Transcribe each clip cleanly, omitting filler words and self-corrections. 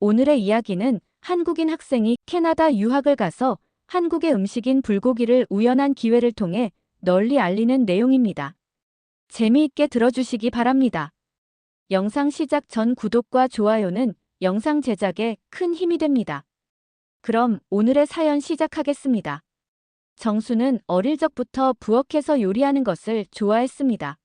오늘의 이야기는 한국인 학생이 캐나다 유학을 가서 한국의 음식인 불고기를 우연한 기회를 통해 널리 알리는 내용입니다. 재미있게 들어주시기 바랍니다. 영상 시작 전 구독과 좋아요는 영상 제작에 큰 힘이 됩니다. 그럼 오늘의 사연 시작하겠습니다. 정수는 어릴 적부터 부엌에서 요리하는 것을 좋아했습니다.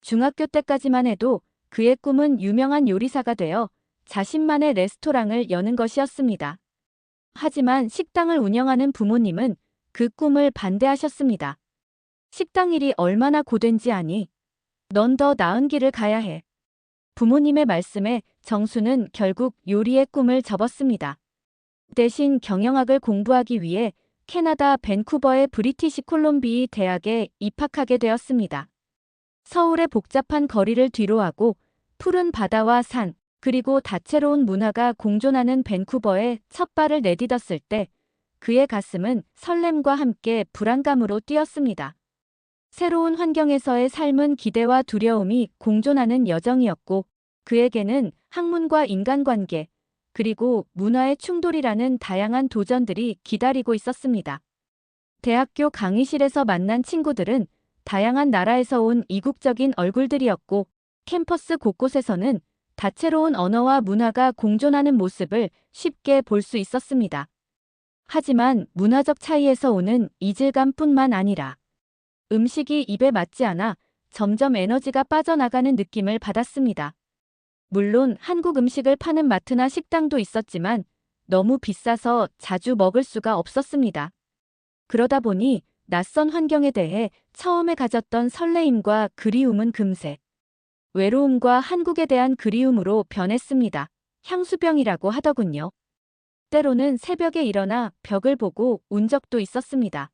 중학교 때까지만 해도 그의 꿈은 유명한 요리사가 되어 자신만의 레스토랑을 여는 것이었습니다. 하지만 식당을 운영하는 부모님은 그 꿈을 반대하셨습니다. 식당 일이 얼마나 고된지 아니? 넌 더 나은 길을 가야 해. 부모님의 말씀에 정수는 결국 요리의 꿈을 접었습니다. 대신 경영학을 공부하기 위해 캐나다 밴쿠버의 브리티시 콜롬비아 대학에 입학하게 되었습니다. 서울의 복잡한 거리를 뒤로하고 푸른 바다와 산, 그리고 다채로운 문화가 공존하는 밴쿠버에 첫 발을 내딛었을 때 그의 가슴은 설렘과 함께 불안감으로 뛰었습니다. 새로운 환경에서의 삶은 기대와 두려움이 공존하는 여정이었고 그에게는 학문과 인간관계, 그리고 문화의 충돌이라는 다양한 도전들이 기다리고 있었습니다. 대학교 강의실에서 만난 친구들은 다양한 나라에서 온 이국적인 얼굴들이었고 캠퍼스 곳곳에서는 다채로운 언어와 문화가 공존하는 모습을 쉽게 볼 수 있었습니다. 하지만 문화적 차이에서 오는 이질감뿐만 아니라 음식이 입에 맞지 않아 점점 에너지가 빠져나가는 느낌을 받았습니다. 물론 한국 음식을 파는 마트나 식당도 있었지만 너무 비싸서 자주 먹을 수가 없었습니다. 그러다 보니 낯선 환경에 대해 처음에 가졌던 설레임과 그리움은 금세 외로움과 한국에 대한 그리움으로 변했습니다. 향수병이라고 하더군요. 때로는 새벽에 일어나 벽을 보고 운 적도 있었습니다.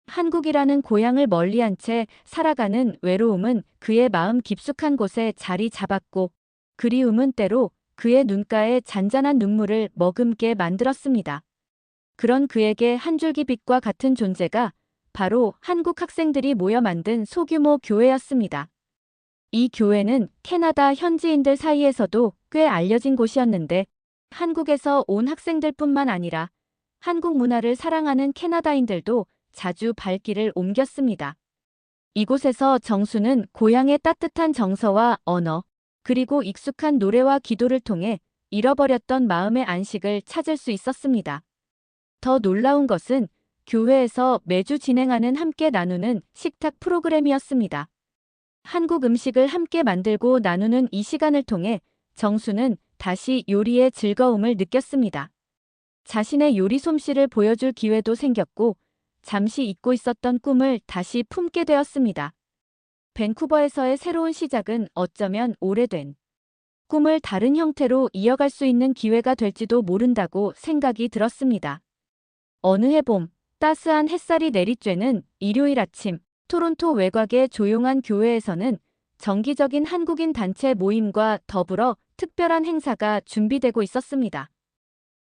한국이라는 고향을 멀리한 채 살아가는 외로움은 그의 마음 깊숙한 곳에 자리 잡았고 그리움은 때로 그의 눈가에 잔잔한 눈물을 머금게 만들었습니다. 그런 그에게 한 줄기 빛과 같은 존재가 바로 한국 학생들이 모여 만든 소규모 교회였습니다. 이 교회는 캐나다 현지인들 사이에서도 꽤 알려진 곳이었는데 한국에서 온 학생들뿐만 아니라 한국 문화를 사랑하는 캐나다인들도 자주 발길을 옮겼습니다. 이곳에서 정수는 고향의 따뜻한 정서와 언어, 그리고 익숙한 노래와 기도를 통해 잃어버렸던 마음의 안식을 찾을 수 있었습니다. 더 놀라운 것은 교회에서 매주 진행하는 함께 나누는 식탁 프로그램이었습니다. 한국 음식을 함께 만들고 나누는 이 시간을 통해 정수는 다시 요리의 즐거움을 느꼈습니다. 자신의 요리 솜씨를 보여줄 기회도 생겼고 잠시 잊고 있었던 꿈을 다시 품게 되었습니다. 밴쿠버에서의 새로운 시작은 어쩌면 오래된 꿈을 다른 형태로 이어갈 수 있는 기회가 될지도 모른다고 생각이 들었습니다. 어느 해 봄, 따스한 햇살이 내리쬐는 일요일 아침, 토론토 외곽의 조용한 교회에서는 정기적인 한국인 단체 모임과 더불어 특별한 행사가 준비되고 있었습니다.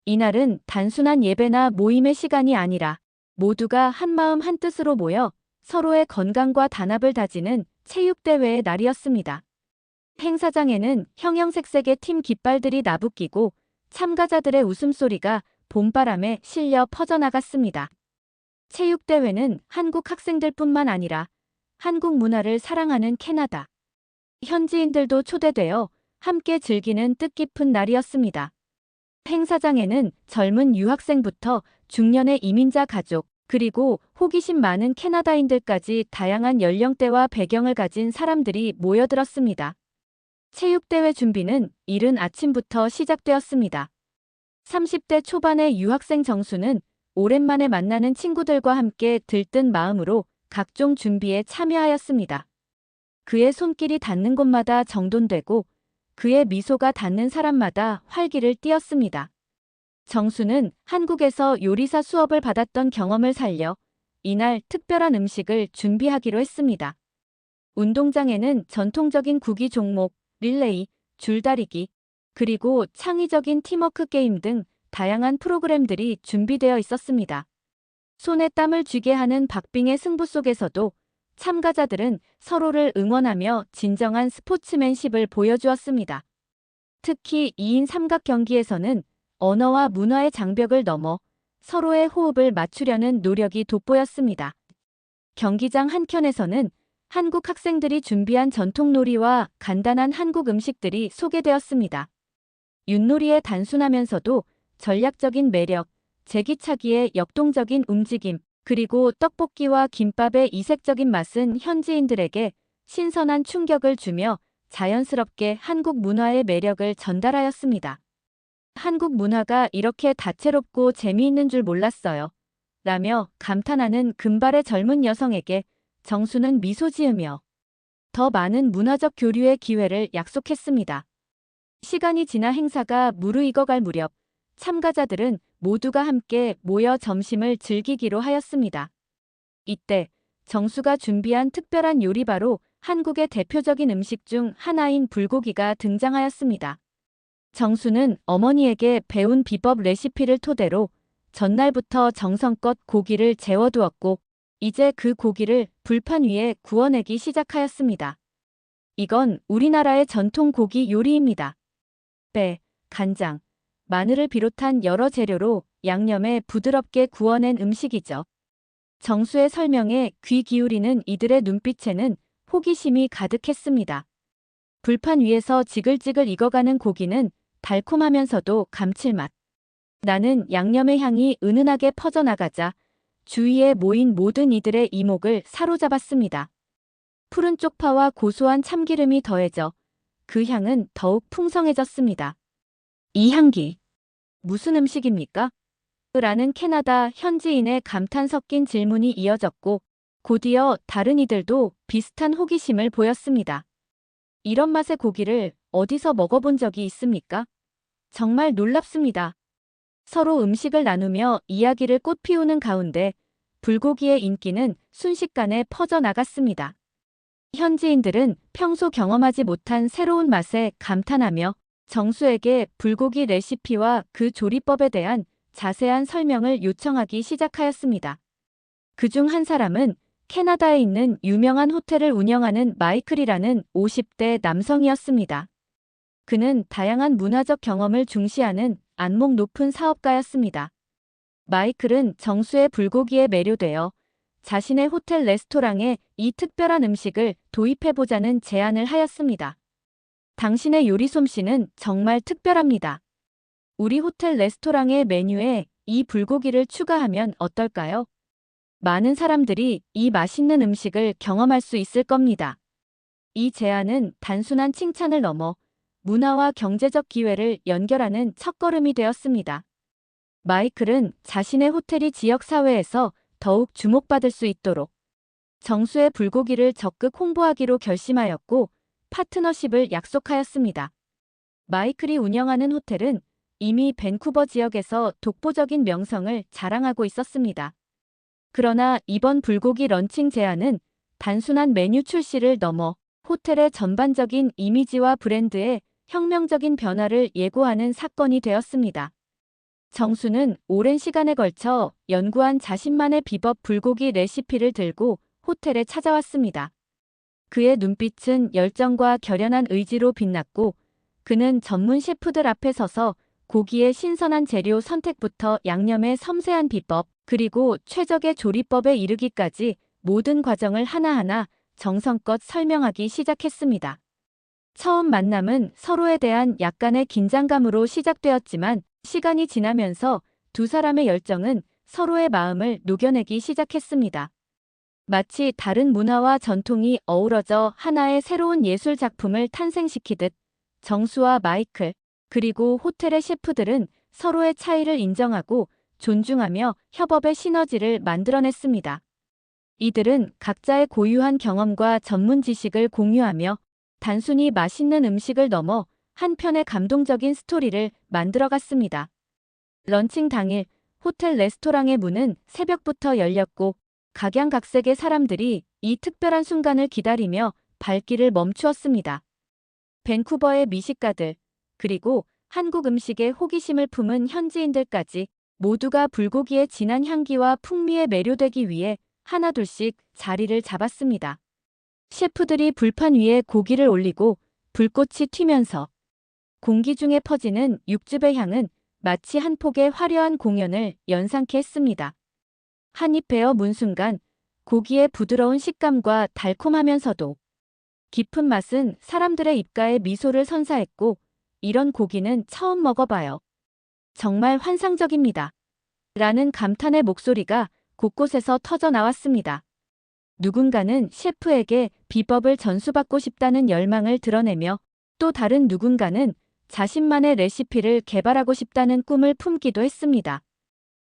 이날은 단순한 예배나 모임의 시간이 아니라 모두가 한마음 한뜻으로 모여 서로의 건강과 단합을 다지는 체육대회의 날이었습니다. 행사장에는 형형색색의 팀 깃발들이 나부끼고 참가자들의 웃음소리가 봄바람에 실려 퍼져나갔습니다. 체육대회는 한국 학생들뿐만 아니라 한국 문화를 사랑하는 캐나다 현지인들도 초대되어 함께 즐기는 뜻깊은 날이었습니다. 행사장에는 젊은 유학생부터 중년의 이민자 가족, 그리고 호기심 많은 캐나다인들까지 다양한 연령대와 배경을 가진 사람들이 모여들었습니다. 체육대회 준비는 이른 아침부터 시작되었습니다. 30대 초반의 유학생 정수는 오랜만에 만나는 친구들과 함께 들뜬 마음으로 각종 준비에 참여하였습니다. 그의 손길이 닿는 곳마다 정돈되고 그의 미소가 닿는 사람마다 활기를 띠었습니다. 정수는 한국에서 요리사 수업을 받았던 경험을 살려 이날 특별한 음식을 준비하기로 했습니다. 운동장에는 전통적인 구기 종목, 릴레이, 줄다리기, 그리고 창의적인 팀워크 게임 등 다양한 프로그램들이 준비되어 있었습니다. 손에 땀을 쥐게 하는 박빙의 승부 속에서도 참가자들은 서로를 응원하며 진정한 스포츠맨십을 보여주었습니다. 특히 2인 삼각 경기에서는 언어와 문화의 장벽을 넘어 서로의 호흡을 맞추려는 노력이 돋보였습니다. 경기장 한켠에서는 한국 학생들이 준비한 전통놀이와 간단한 한국 음식들이 소개되었습니다. 윷놀이의 단순하면서도 전략적인 매력, 제기차기의 역동적인 움직임, 그리고 떡볶이와 김밥의 이색적인 맛은 현지인들에게 신선한 충격을 주며 자연스럽게 한국 문화의 매력을 전달하였습니다. 한국 문화가 이렇게 다채롭고 재미있는 줄 몰랐어요. 라며 감탄하는 금발의 젊은 여성에게 정수는 미소 지으며 더 많은 문화적 교류의 기회를 약속했습니다. 시간이 지나 행사가 무르익어갈 무렵 참가자들은 모두가 함께 모여 점심을 즐기기로 하였습니다. 이때 정수가 준비한 특별한 요리 바로 한국의 대표적인 음식 중 하나인 불고기가 등장하였습니다. 정수는 어머니에게 배운 비법 레시피를 토대로 전날부터 정성껏 고기를 재워두었고 이제 그 고기를 불판 위에 구워내기 시작하였습니다. 이건 우리나라의 전통 고기 요리입니다. 배, 간장, 마늘을 비롯한 여러 재료로 양념에 부드럽게 구워낸 음식이죠. 정수의 설명에 귀 기울이는 이들의 눈빛에는 호기심이 가득했습니다. 불판 위에서 지글지글 익어가는 고기는 달콤하면서도 감칠맛. 나는 양념의 향이 은은하게 퍼져나가자 주위에 모인 모든 이들의 이목을 사로잡았습니다. 푸른 쪽파와 고소한 참기름이 더해져 그 향은 더욱 풍성해졌습니다. 이 향기, 무슨 음식입니까? 라는 캐나다 현지인의 감탄 섞인 질문이 이어졌고 곧이어 다른 이들도 비슷한 호기심을 보였습니다. 이런 맛의 고기를 어디서 먹어본 적이 있습니까? 정말 놀랍습니다. 서로 음식을 나누며 이야기를 꽃피우는 가운데 불고기의 인기는 순식간에 퍼져나갔습니다. 현지인들은 평소 경험하지 못한 새로운 맛에 감탄하며 정수에게 불고기 레시피와 그 조리법에 대한 자세한 설명을 요청하기 시작하였습니다. 그중 한 사람은 캐나다에 있는 유명한 호텔을 운영하는 마이클이라는 50대 남성이었습니다. 그는 다양한 문화적 경험을 중시하는 안목 높은 사업가였습니다. 마이클은 정수의 불고기에 매료되어 자신의 호텔 레스토랑에 이 특별한 음식을 도입해보자는 제안을 하였습니다. 당신의 요리 솜씨는 정말 특별합니다. 우리 호텔 레스토랑의 메뉴에 이 불고기를 추가하면 어떨까요? 많은 사람들이 이 맛있는 음식을 경험할 수 있을 겁니다. 이 제안은 단순한 칭찬을 넘어 문화와 경제적 기회를 연결하는 첫걸음이 되었습니다. 마이클은 자신의 호텔이 지역사회에서 더욱 주목받을 수 있도록 정수의 불고기를 적극 홍보하기로 결심하였고 파트너십을 약속하였습니다. 마이클이 운영하는 호텔은 이미 밴쿠버 지역에서 독보적인 명성을 자랑하고 있었습니다. 그러나 이번 불고기 런칭 제안은 단순한 메뉴 출시를 넘어 호텔의 전반적인 이미지와 브랜드에 혁명적인 변화를 예고하는 사건이 되었습니다. 정수는 오랜 시간에 걸쳐 연구한 자신만의 비법 불고기 레시피를 들고 호텔에 찾아왔습니다. 그의 눈빛은 열정과 결연한 의지로 빛났고 그는 전문 셰프들 앞에 서서 고기의 신선한 재료 선택부터 양념의 섬세한 비법, 그리고 최적의 조리법에 이르기까지 모든 과정을 하나하나 정성껏 설명하기 시작했습니다. 처음 만남은 서로에 대한 약간의 긴장감으로 시작되었지만 시간이 지나면서 두 사람의 열정은 서로의 마음을 녹여내기 시작했습니다. 마치 다른 문화와 전통이 어우러져 하나의 새로운 예술 작품을 탄생시키듯 정수와 마이클, 그리고 호텔의 셰프들은 서로의 차이를 인정하고 존중하며 협업의 시너지를 만들어냈습니다. 이들은 각자의 고유한 경험과 전문 지식을 공유하며 단순히 맛있는 음식을 넘어 한 편의 감동적인 스토리를 만들어갔습니다. 런칭 당일 호텔 레스토랑의 문은 새벽부터 열렸고 각양각색의 사람들이 이 특별한 순간을 기다리며 발길을 멈추었습니다. 밴쿠버의 미식가들, 그리고 한국 음식에 호기심을 품은 현지인들까지 모두가 불고기의 진한 향기와 풍미에 매료되기 위해 하나둘씩 자리를 잡았습니다. 셰프들이 불판 위에 고기를 올리고 불꽃이 튀면서 공기 중에 퍼지는 육즙의 향은 마치 한 폭의 화려한 공연을 연상케 했습니다. 한 입 베어 문 순간 고기의 부드러운 식감과 달콤하면서도 깊은 맛은 사람들의 입가에 미소를 선사했고, 이런 고기는 처음 먹어봐요. 정말 환상적입니다. 라는 감탄의 목소리가 곳곳에서 터져 나왔습니다. 누군가는 셰프에게 비법을 전수받고 싶다는 열망을 드러내며, 또 다른 누군가는 자신만의 레시피를 개발하고 싶다는 꿈을 품기도 했습니다.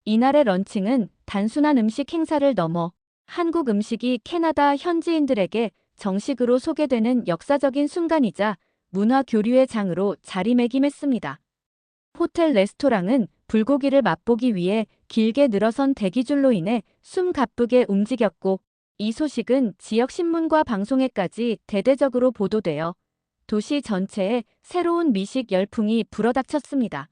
이날의 런칭은 단순한 음식 행사를 넘어 한국 음식이 캐나다 현지인들에게 정식으로 소개되는 역사적인 순간이자 문화 교류의 장으로 자리매김했습니다. 호텔 레스토랑은 불고기를 맛보기 위해 길게 늘어선 대기줄로 인해 숨가쁘게 움직였고, 이 소식은 지역 신문과 방송에까지 대대적으로 보도되어 도시 전체에 새로운 미식 열풍이 불어닥쳤습니다.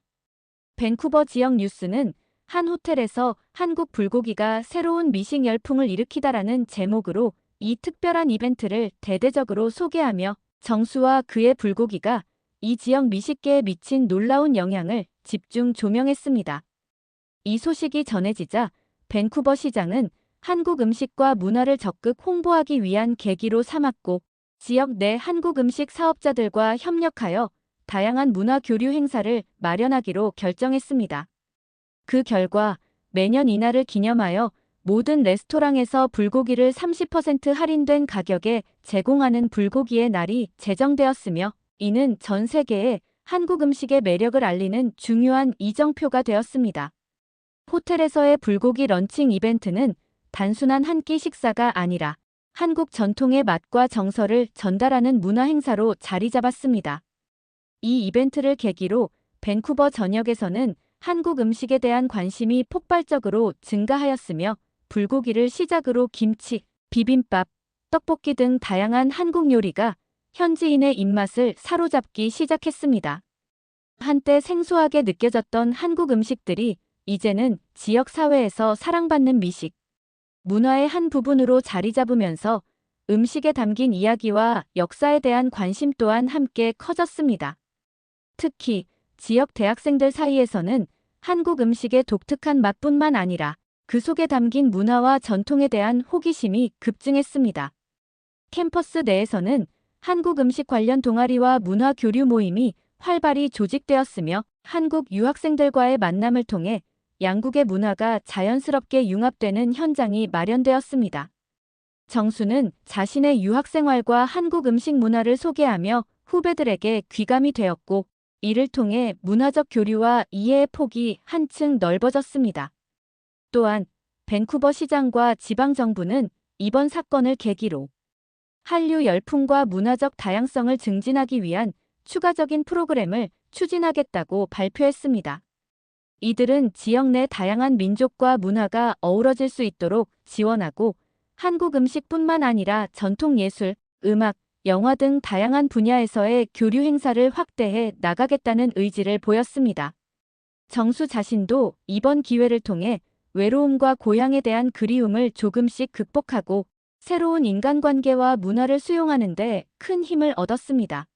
밴쿠버 지역 뉴스는 한 호텔에서 한국 불고기가 새로운 미식 열풍을 일으키다라는 제목으로 이 특별한 이벤트를 대대적으로 소개하며 정수와 그의 불고기가 이 지역 미식계에 미친 놀라운 영향을 집중 조명했습니다. 이 소식이 전해지자 밴쿠버 시장은 한국 음식과 문화를 적극 홍보하기 위한 계기로 삼았고, 지역 내 한국 음식 사업자들과 협력하여 다양한 문화 교류 행사를 마련하기로 결정했습니다. 그 결과 매년 이날을 기념하여 모든 레스토랑에서 불고기를 30% 할인된 가격에 제공하는 불고기의 날이 제정되었으며, 이는 전 세계에 한국 음식의 매력을 알리는 중요한 이정표가 되었습니다. 호텔에서의 불고기 런칭 이벤트는 단순한 한 끼 식사가 아니라 한국 전통의 맛과 정서를 전달하는 문화 행사로 자리 잡았습니다. 이 이벤트를 계기로 밴쿠버 전역에서는 한국 음식에 대한 관심이 폭발적으로 증가하였으며, 불고기를 시작으로 김치, 비빔밥, 떡볶이 등 다양한 한국 요리가 현지인의 입맛을 사로잡기 시작했습니다. 한때 생소하게 느껴졌던 한국 음식들이 이제는 지역 사회에서 사랑받는 미식, 문화의 한 부분으로 자리 잡으면서 음식에 담긴 이야기와 역사에 대한 관심 또한 함께 커졌습니다. 특히 지역 대학생들 사이에서는 한국 음식의 독특한 맛뿐만 아니라 그 속에 담긴 문화와 전통에 대한 호기심이 급증했습니다. 캠퍼스 내에서는 한국 음식 관련 동아리와 문화 교류 모임이 활발히 조직되었으며, 한국 유학생들과의 만남을 통해 양국의 문화가 자연스럽게 융합되는 현장이 마련되었습니다. 정수는 자신의 유학 생활과 한국 음식 문화를 소개하며 후배들에게 귀감이 되었고, 이를 통해 문화적 교류와 이해의 폭이 한층 넓어졌습니다. 또한 밴쿠버 시장과 지방정부는 이번 사건을 계기로 한류 열풍과 문화적 다양성을 증진하기 위한 추가적인 프로그램을 추진하겠다고 발표했습니다. 이들은 지역 내 다양한 민족과 문화가 어우러질 수 있도록 지원하고, 한국 음식뿐만 아니라 전통 예술, 음악, 영화 등 다양한 분야에서의 교류 행사를 확대해 나가겠다는 의지를 보였습니다. 정수 자신도 이번 기회를 통해 외로움과 고향에 대한 그리움을 조금씩 극복하고 새로운 인간관계와 문화를 수용하는 데 큰 힘을 얻었습니다.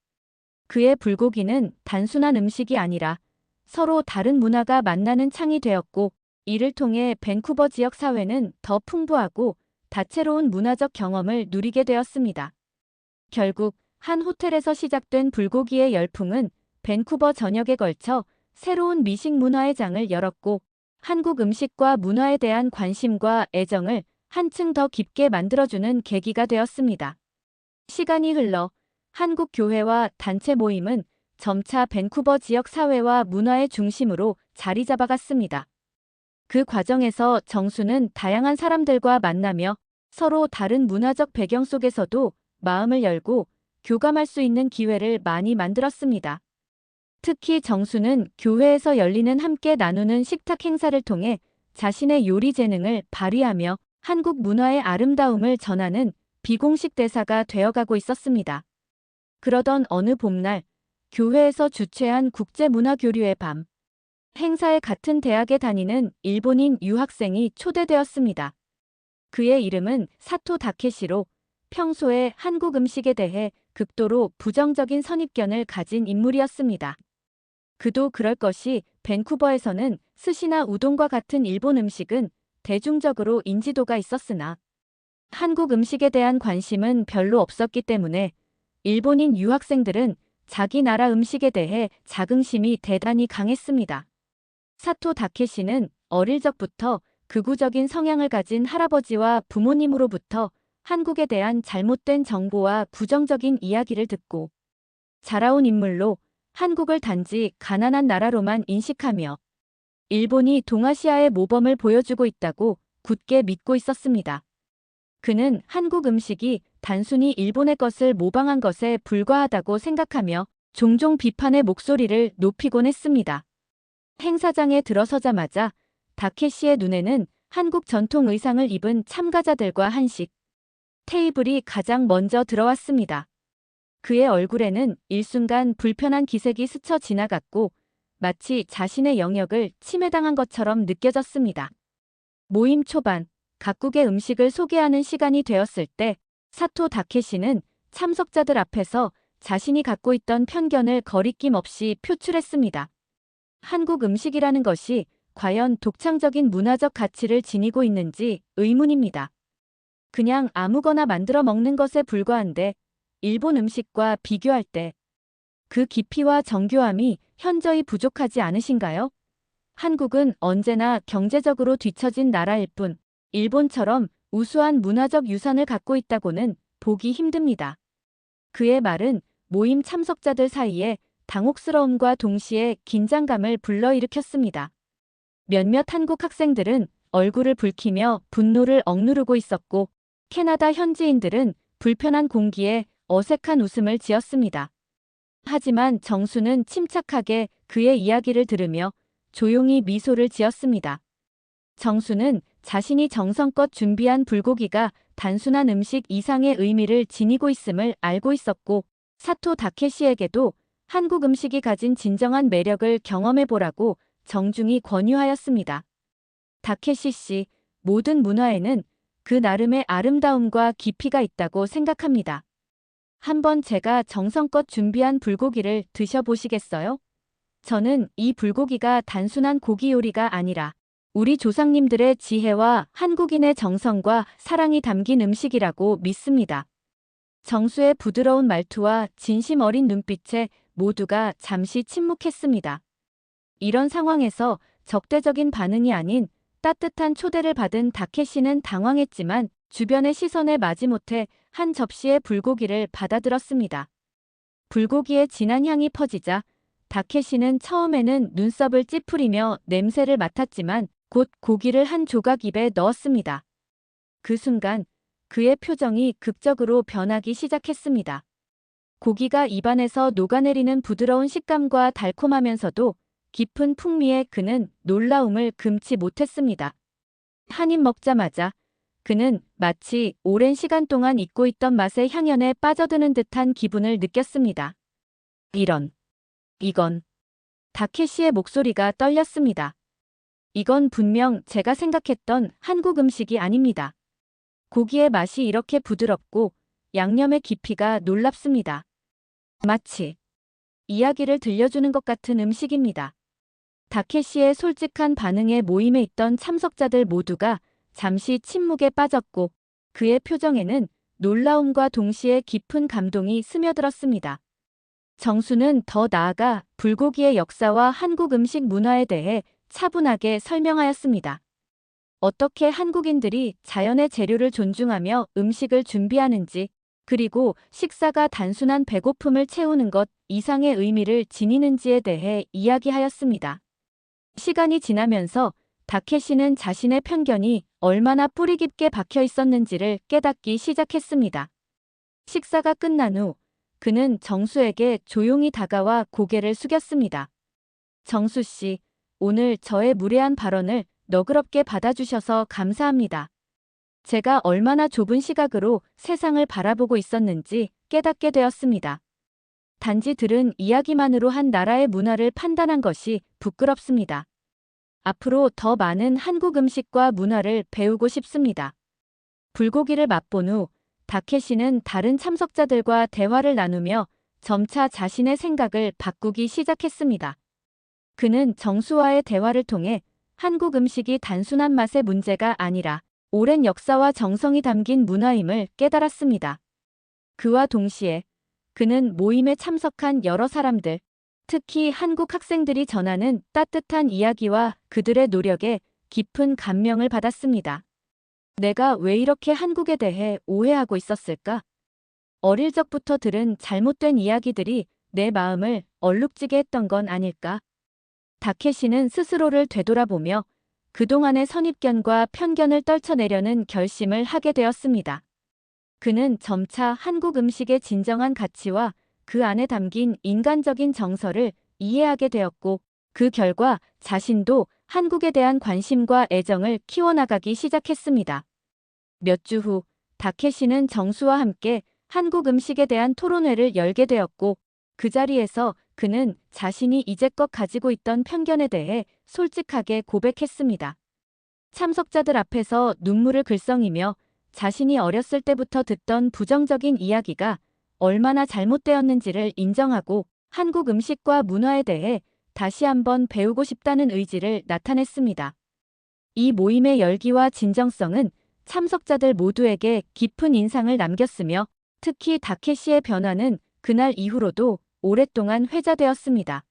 그의 불고기는 단순한 음식이 아니라 서로 다른 문화가 만나는 창이 되었고, 이를 통해 밴쿠버 지역 사회는 더 풍부하고 다채로운 문화적 경험을 누리게 되었습니다. 결국 한 호텔에서 시작된 불고기의 열풍은 밴쿠버 전역에 걸쳐 새로운 미식 문화의 장을 열었고, 한국 음식과 문화에 대한 관심과 애정을 한층 더 깊게 만들어주는 계기가 되었습니다. 시간이 흘러 한국 교회와 단체 모임은 점차 밴쿠버 지역 사회와 문화의 중심으로 자리 잡아갔습니다. 그 과정에서 정수는 다양한 사람들과 만나며 서로 다른 문화적 배경 속에서도 마음을 열고 교감할 수 있는 기회를 많이 만들었습니다. 특히 정수는 교회에서 열리는 함께 나누는 식탁 행사를 통해 자신의 요리 재능을 발휘하며 한국 문화의 아름다움을 전하는 비공식 대사가 되어가고 있었습니다. 그러던 어느 봄날, 교회에서 주최한 국제문화교류의 밤, 행사에 같은 대학에 다니는 일본인 유학생이 초대되었습니다. 그의 이름은 사토 다케시로, 평소에 한국 음식에 대해 극도로 부정적인 선입견을 가진 인물이었습니다. 그도 그럴 것이 밴쿠버에서는 스시나 우동과 같은 일본 음식은 대중적으로 인지도가 있었으나 한국 음식에 대한 관심은 별로 없었기 때문에 일본인 유학생들은 자기 나라 음식에 대해 자긍심이 대단히 강했습니다. 사토 다케시는 어릴 적부터 극우적인 성향을 가진 할아버지와 부모님으로부터 한국에 대한 잘못된 정보와 부정적인 이야기를 듣고 자라온 인물로 한국을 단지 가난한 나라로만 인식하며 일본이 동아시아의 모범을 보여주고 있다고 굳게 믿고 있었습니다. 그는 한국 음식이 단순히 일본의 것을 모방한 것에 불과하다고 생각하며 종종 비판의 목소리를 높이곤 했습니다. 행사장에 들어서자마자 다케시의 눈에는 한국 전통 의상을 입은 참가자들과 한식 테이블이 가장 먼저 들어왔습니다. 그의 얼굴에는 일순간 불편한 기색이 스쳐 지나갔고 마치 자신의 영역을 침해당한 것처럼 느껴졌습니다. 모임 초반, 각국의 음식을 소개하는 시간이 되었을 때 사토 다케시는 참석자들 앞에서 자신이 갖고 있던 편견을 거리낌 없이 표출했습니다. 한국 음식이라는 것이 과연 독창적인 문화적 가치를 지니고 있는지 의문입니다. 그냥 아무거나 만들어 먹는 것에 불과한데 일본 음식과 비교할 때 그 깊이와 정교함이 현저히 부족하지 않으신가요? 한국은 언제나 경제적으로 뒤처진 나라일 뿐 일본처럼 우수한 문화적 유산을 갖고 있다고는 보기 힘듭니다. 그의 말은 모임 참석자들 사이에 당혹스러움과 동시에 긴장감을 불러일으켰습니다. 몇몇 한국 학생들은 얼굴을 붉히며 분노를 억누르고 있었고 캐나다 현지인들은 불편한 공기에 어색한 웃음을 지었습니다. 하지만 정수는 침착하게 그의 이야기를 들으며 조용히 미소를 지었습니다. 정수는 자신이 정성껏 준비한 불고기가 단순한 음식 이상의 의미를 지니고 있음을 알고 있었고 사토 다케시에게도 한국 음식이 가진 진정한 매력을 경험해보라고 정중히 권유하였습니다. 다케시 씨, 모든 문화에는 그 나름의 아름다움과 깊이가 있다고 생각합니다. 한번 제가 정성껏 준비한 불고기를 드셔보시겠어요? 저는 이 불고기가 단순한 고기 요리가 아니라 우리 조상님들의 지혜와 한국인의 정성과 사랑이 담긴 음식이라고 믿습니다. 정수의 부드러운 말투와 진심 어린 눈빛에 모두가 잠시 침묵했습니다. 이런 상황에서 적대적인 반응이 아닌 따뜻한 초대를 받은 다케시는 당황했지만 주변의 시선에 마지못해 한 접시의 불고기를 받아들었습니다. 불고기의 진한 향이 퍼지자 다케시는 처음에는 눈썹을 찌푸리며 냄새를 맡았지만 곧 고기를 한 조각 입에 넣었습니다. 그 순간 그의 표정이 극적으로 변하기 시작했습니다. 고기가 입안에서 녹아내리는 부드러운 식감과 달콤하면서도 깊은 풍미에 그는 놀라움을 금치 못했습니다. 한 입 먹자마자 그는 마치 오랜 시간 동안 잊고 있던 맛의 향연에 빠져드는 듯한 기분을 느꼈습니다. 이건. 다케시의 목소리가 떨렸습니다. 이건 분명 제가 생각했던 한국 음식이 아닙니다. 고기의 맛이 이렇게 부드럽고 양념의 깊이가 놀랍습니다. 마치 이야기를 들려주는 것 같은 음식입니다. 다케시의 솔직한 반응에 모임에 있던 참석자들 모두가 잠시 침묵에 빠졌고 그의 표정에는 놀라움과 동시에 깊은 감동이 스며들었습니다. 정수는 더 나아가 불고기의 역사와 한국 음식 문화에 대해 차분하게 설명하였습니다. 어떻게 한국인들이 자연의 재료를 존중하며 음식을 준비하는지, 그리고 식사가 단순한 배고픔을 채우는 것 이상의 의미를 지니는지에 대해 이야기하였습니다. 시간이 지나면서 다케시는 자신의 편견이 얼마나 뿌리 깊게 박혀 있었는지를 깨닫기 시작했습니다. 식사가 끝난 후 그는 정수에게 조용히 다가와 고개를 숙였습니다. 정수 씨, 오늘 저의 무례한 발언을 너그럽게 받아주셔서 감사합니다. 제가 얼마나 좁은 시각으로 세상을 바라보고 있었는지 깨닫게 되었습니다. 단지 들은 이야기만으로 한 나라의 문화를 판단한 것이 부끄럽습니다. 앞으로 더 많은 한국 음식과 문화를 배우고 싶습니다. 불고기를 맛본 후 다케시는 다른 참석자들과 대화를 나누며 점차 자신의 생각을 바꾸기 시작했습니다. 그는 정수와의 대화를 통해 한국 음식이 단순한 맛의 문제가 아니라 오랜 역사와 정성이 담긴 문화임을 깨달았습니다. 그와 동시에 그는 모임에 참석한 여러 사람들, 특히 한국 학생들이 전하는 따뜻한 이야기와 그들의 노력에 깊은 감명을 받았습니다. 내가 왜 이렇게 한국에 대해 오해하고 있었을까? 어릴 적부터 들은 잘못된 이야기들이 내 마음을 얼룩지게 했던 건 아닐까? 다케시는 스스로를 되돌아보며 그동안의 선입견과 편견을 떨쳐내려는 결심을 하게 되었습니다. 그는 점차 한국 음식의 진정한 가치와 그 안에 담긴 인간적인 정서를 이해하게 되었고, 그 결과 자신도 한국에 대한 관심과 애정을 키워나가기 시작했습니다. 몇 주 후, 다케시는 정수와 함께 한국 음식에 대한 토론회를 열게 되었고, 그 자리에서 그는 자신이 이제껏 가지고 있던 편견에 대해 솔직하게 고백했습니다. 참석자들 앞에서 눈물을 글썽이며 자신이 어렸을 때부터 듣던 부정적인 이야기가 얼마나 잘못되었는지를 인정하고 한국 음식과 문화에 대해 다시 한번 배우고 싶다는 의지를 나타냈습니다. 이 모임의 열기와 진정성은 참석자들 모두에게 깊은 인상을 남겼으며, 특히 다케시의 변화는 그날 이후로도 오랫동안 회자되었습니다.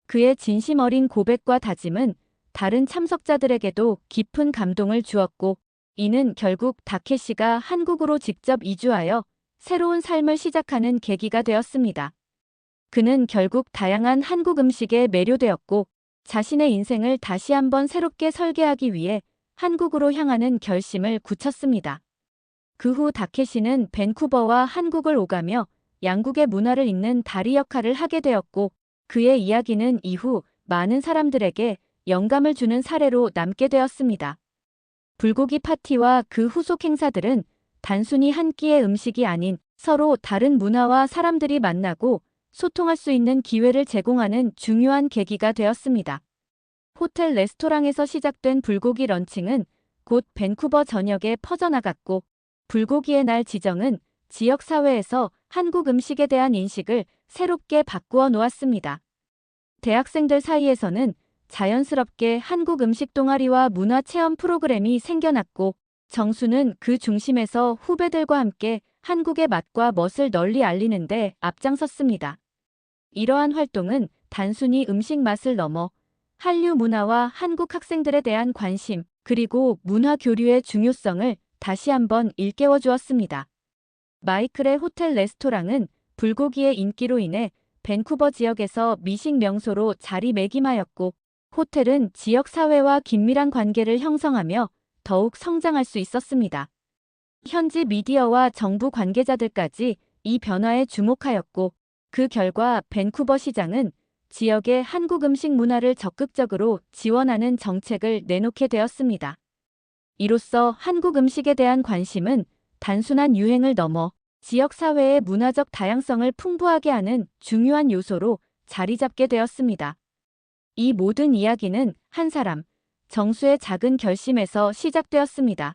그의 진심 어린 고백과 다짐은 다른 참석자들에게도 깊은 감동을 주었고, 이는 결국 다케시가 한국으로 직접 이주하여 새로운 삶을 시작하는 계기가 되었습니다. 그는 결국 다양한 한국 음식에 매료되었고, 자신의 인생을 다시 한번 새롭게 설계하기 위해 한국으로 향하는 결심을 굳혔습니다. 그 후 다케시는 밴쿠버와 한국을 오가며 양국의 문화를 잇는 다리 역할을 하게 되었고, 그의 이야기는 이후 많은 사람들에게 영감을 주는 사례로 남게 되었습니다. 불고기 파티와 그 후속 행사들은 단순히 한 끼의 음식이 아닌 서로 다른 문화와 사람들이 만나고 소통할 수 있는 기회를 제공하는 중요한 계기가 되었습니다. 호텔 레스토랑에서 시작된 불고기 런칭은 곧 밴쿠버 전역에 퍼져나갔고, 불고기의 날 지정은 지역 사회에서 한국 음식에 대한 인식을 새롭게 바꾸어 놓았습니다. 대학생들 사이에서는 자연스럽게 한국 음식 동아리와 문화 체험 프로그램이 생겨났고, 정수는 그 중심에서 후배들과 함께 한국의 맛과 멋을 널리 알리는 데 앞장섰습니다. 이러한 활동은 단순히 음식 맛을 넘어 한류 문화와 한국 학생들에 대한 관심, 그리고 문화 교류의 중요성을 다시 한번 일깨워 주었습니다. 마이클의 호텔 레스토랑은 불고기의 인기로 인해 밴쿠버 지역에서 미식 명소로 자리매김하였고, 호텔은 지역 사회와 긴밀한 관계를 형성하며 더욱 성장할 수 있었습니다. 현지 미디어와 정부 관계자들까지 이 변화에 주목하였고, 그 결과 밴쿠버 시장은 지역의 한국 음식 문화를 적극적으로 지원하는 정책을 내놓게 되었습니다. 이로써 한국 음식에 대한 관심은 단순한 유행을 넘어 지역 사회의 문화적 다양성을 풍부하게 하는 중요한 요소로 자리 잡게 되었습니다. 이 모든 이야기는 한 사람, 정수의 작은 결심에서 시작되었습니다.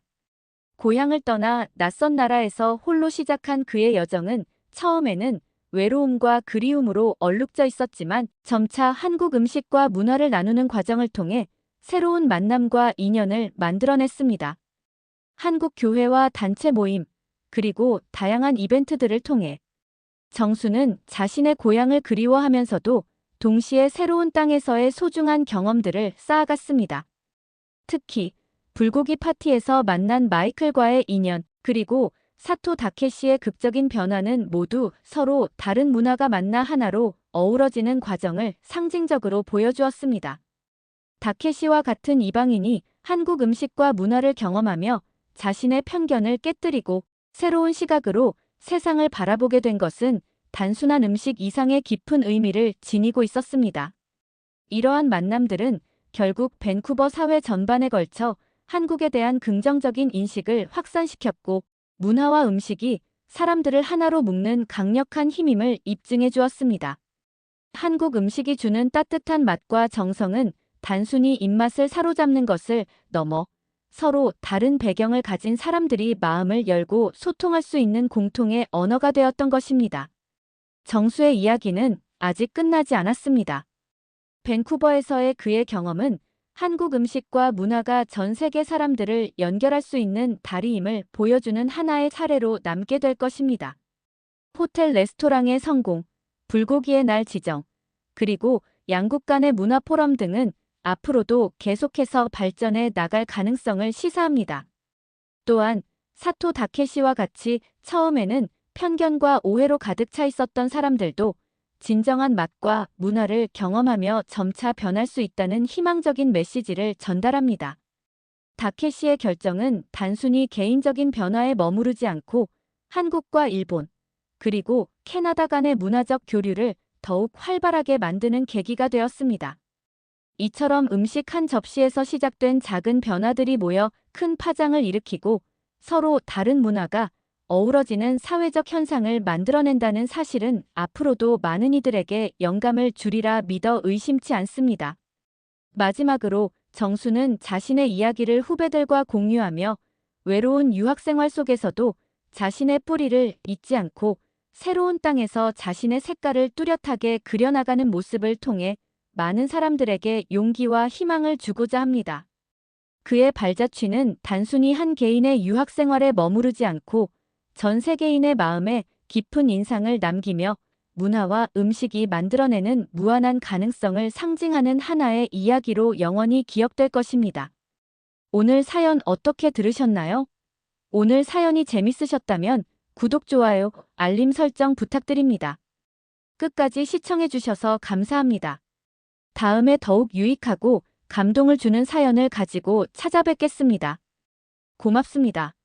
고향을 떠나 낯선 나라에서 홀로 시작한 그의 여정은 처음에는 외로움과 그리움으로 얼룩져 있었지만, 점차 한국 음식과 문화를 나누는 과정을 통해 새로운 만남과 인연을 만들어냈습니다. 한국 교회와 단체 모임, 그리고 다양한 이벤트들을 통해 정수는 자신의 고향을 그리워하면서도 동시에 새로운 땅에서의 소중한 경험들을 쌓아갔습니다. 특히 불고기 파티에서 만난 마이클과의 인연, 그리고 사토 다케시의 극적인 변화는 모두 서로 다른 문화가 만나 하나로 어우러지는 과정을 상징적으로 보여주었습니다. 다케시와 같은 이방인이 한국 음식과 문화를 경험하며 자신의 편견을 깨뜨리고 새로운 시각으로 세상을 바라보게 된 것은 단순한 음식 이상의 깊은 의미를 지니고 있었습니다. 이러한 만남들은 결국 밴쿠버 사회 전반에 걸쳐 한국에 대한 긍정적인 인식을 확산시켰고, 문화와 음식이 사람들을 하나로 묶는 강력한 힘임을 입증해 주었습니다. 한국 음식이 주는 따뜻한 맛과 정성은 단순히 입맛을 사로잡는 것을 넘어 서로 다른 배경을 가진 사람들이 마음을 열고 소통할 수 있는 공통의 언어가 되었던 것입니다. 정수의 이야기는 아직 끝나지 않았습니다. 밴쿠버에서의 그의 경험은 한국 음식과 문화가 전 세계 사람들을 연결할 수 있는 다리임을 보여주는 하나의 사례로 남게 될 것입니다. 호텔 레스토랑의 성공, 불고기의 날 지정, 그리고 양국 간의 문화 포럼 등은 앞으로도 계속해서 발전해 나갈 가능성을 시사합니다. 또한 사토 다케시와 같이 처음에는 편견과 오해로 가득 차 있었던 사람들도 진정한 맛과 문화를 경험하며 점차 변할 수 있다는 희망적인 메시지를 전달합니다. 다케시의 결정은 단순히 개인적인 변화에 머무르지 않고 한국과 일본, 그리고 캐나다 간의 문화적 교류를 더욱 활발하게 만드는 계기가 되었습니다. 이처럼 음식 한 접시에서 시작된 작은 변화들이 모여 큰 파장을 일으키고 서로 다른 문화가 어우러지는 사회적 현상을 만들어낸다는 사실은 앞으로도 많은 이들에게 영감을 주리라 믿어 의심치 않습니다. 마지막으로 정수는 자신의 이야기를 후배들과 공유하며 외로운 유학생활 속에서도 자신의 뿌리를 잊지 않고 새로운 땅에서 자신의 색깔을 뚜렷하게 그려나가는 모습을 통해 많은 사람들에게 용기와 희망을 주고자 합니다. 그의 발자취는 단순히 한 개인의 유학생활에 머무르지 않고 전 세계인의 마음에 깊은 인상을 남기며 문화와 음식이 만들어내는 무한한 가능성을 상징하는 하나의 이야기로 영원히 기억될 것입니다. 오늘 사연 어떻게 들으셨나요? 오늘 사연이 재밌으셨다면 구독, 좋아요, 알림 설정 부탁드립니다. 끝까지 시청해주셔서 감사합니다. 다음에 더욱 유익하고 감동을 주는 사연을 가지고 찾아뵙겠습니다. 고맙습니다.